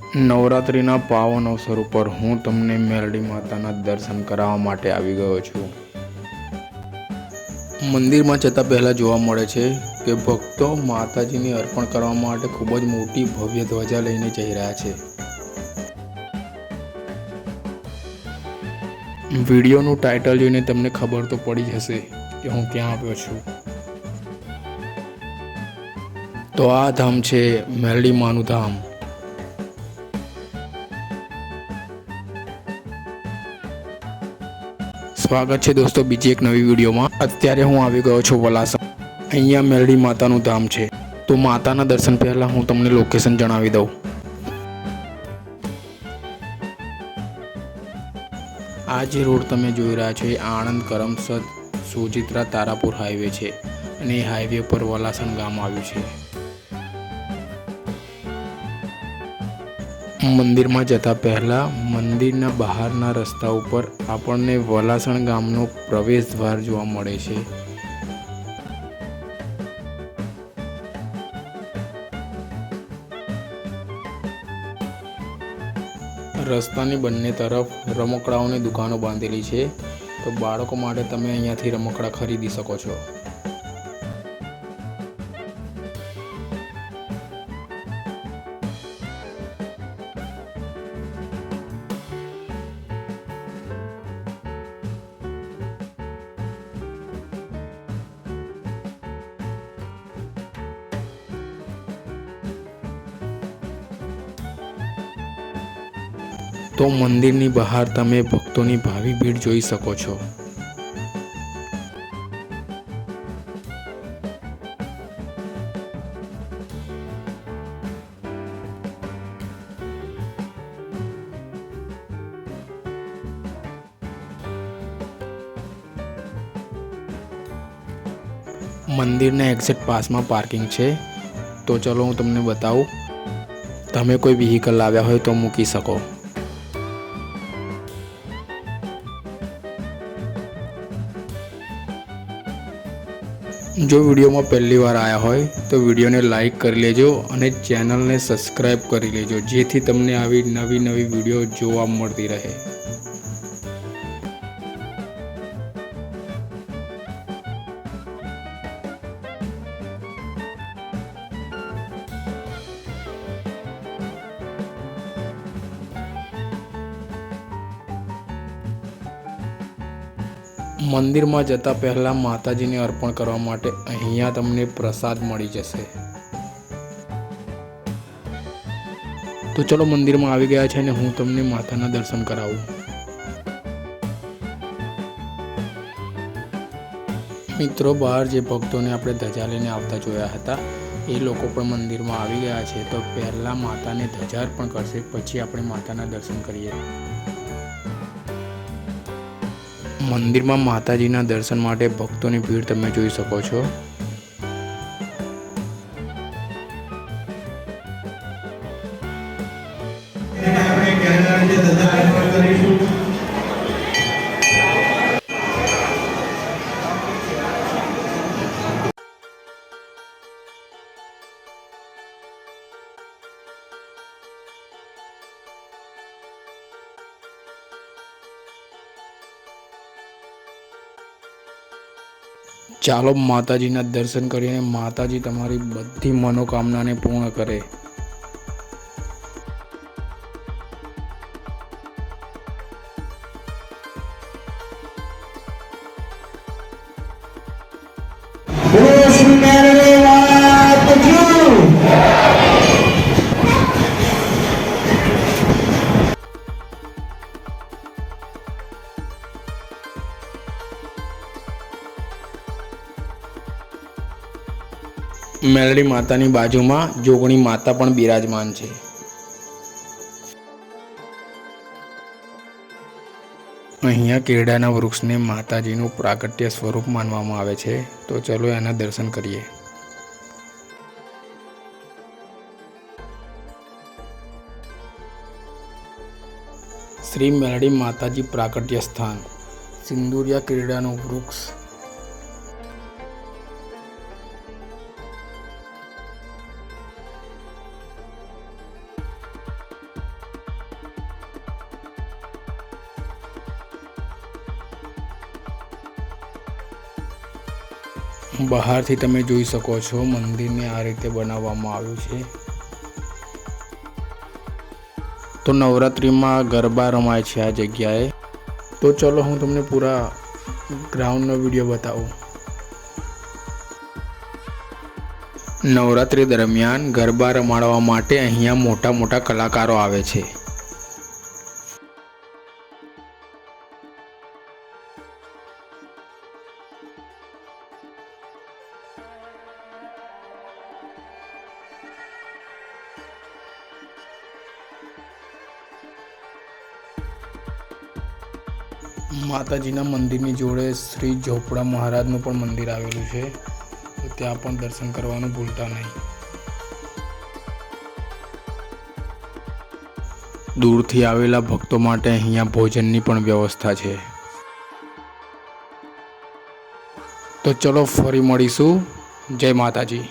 નવરાત્રિના પાવન અવસર ઉપર હું તમને મેલડી માતાના દર્શન કરાવવા માટે આવી ગયો છું। મંદિરમાં જતાં પહેલાં જોવા મળે છે કે ભક્તો માતાજીને અર્પણ કરવા માટે ખૂબ જ મોટી ભવ્ય ધ્વજા લઈને જઈ રહ્યા છે। વિડીયોનું ટાઇટલ જોઈને તમને ખબર તો પડી જશે કે હું ક્યાં આવ્યો છું। તો આ ધામ છે મેલડી માનું ધામ। સ્વાગત છે દોસ્તો બીજી એક નવી વિડીયોમાં। અત્યારે હું આવી ગયો છું વલાસણ। અહીંયા મેલડી માતાનું ધામ છે। તો માતાના દર્શન પહેલાં હું તમને લોકેશન જણાવી દઉં। આ જે રોડ તમે જોઈ રહ્યા છો એ આણંદ કરમસદ સોજિત્રા તારાપુર હાઈવે છે અને એ હાઈવે પર વલાસણ ગામ આવ્યું છે। મંદિરમાં જતાં પહેલાં મંદિરના બહારના રસ્તા ઉપર આપણને વલાસણ ગામનો પ્રવેશ દ્વાર જોવા મળે છે। રસ્તાની બંને તરફ રમકડાઓની દુકાનો બાંધેલી છે, તો બાળકો માટે તમે અહીંયાથી રમકડા ખરીદી શકો છો। તો મંદિરની બહાર તમે ભક્તોની ભાવિ ભીડ જોઈ શકો છો। મંદિરના એક્ઝેક્ટ પાસમાં પાર્કિંગ છે, તો ચલો હું તમને બતાવું। તમે કોઈ વ્હીકલ લાવ્યા હોય તો મૂકી શકો। જો વિડીયોમાં પહેલી વાર આવ્યા હોય તો વિડીયોને લાઈક કરી લેજો અને ચેનલને સબસ્ક્રાઈબ કરી લેજો, જેથી તમને આવી નવી વિડીયો જોવા મળતી રહે। મંદિરમાં જતાં પહેલાં માતાજીને અર્પણ કરવા માટે અહીંયા તમને પ્રસાદ મળી જશે। તો ચલો મંદિરમાં આવી ગયા છે અને હું તમને માતાના દર્શન કરાવું। મિત્રો, બહાર જે ભક્તોને આપણે ધજા લઈને આવતા જોયા હતા એ લોકો પણ મંદિરમાં આવી ગયા છે। તો પહેલાં માતાને ધજા અર્પણ કરશે, પછી આપણે માતાના દર્શન કરીએ। મંદિરમાં માતાજીના દર્શન માટે ભક્તોની ભીડ તમે જોઈ શકો છો। ચાલો માતાજીના દર્શન કરીને માતાજી તમારી બધી મનોકામનાને પૂર્ણ કરે। મેલડી માતાની બાજુમાં જોગણી માતા પણ બિરાજમાન છે। અહીંયા કેળાના વૃક્ષને માતાજીનું પ્રાગટ્ય સ્વરૂપ માનવામાં આવે છે, તો ચલો એના દર્શન કરીએ। શ્રી મેલડી માતાજી પ્રાગટ્ય સ્થાન, સિંદુરિયા કેળાનું વૃક્ષ। બહારથી તમે જોઈ શકો છો મંદિરને આ રીતે બનાવવામાં આવ્યું છે। તો નવરાત્રિમાં ગરબા રમાય છે આ જગ્યાએ। તો ચલો હું તમને પૂરા ગ્રાઉન્ડનો વિડીયો બતાવું। નવરાત્રિ દરમિયાન ગરબા રમાડવા માટે અહીંયા મોટા મોટા કલાકારો આવે છે। માતાજીના મંદિરની જોડે શ્રી ઝોપડા મહારાજનું પણ મંદિર આવેલું છે, તો ત્યાં પણ દર્શન કરવાનું ભૂલતા નહીં। દૂરથી આવેલા ભક્તો માટે અહીંયા ભોજનની પણ વ્યવસ્થા છે। તો ચલો ફરી મળીશું। જય માતાજી।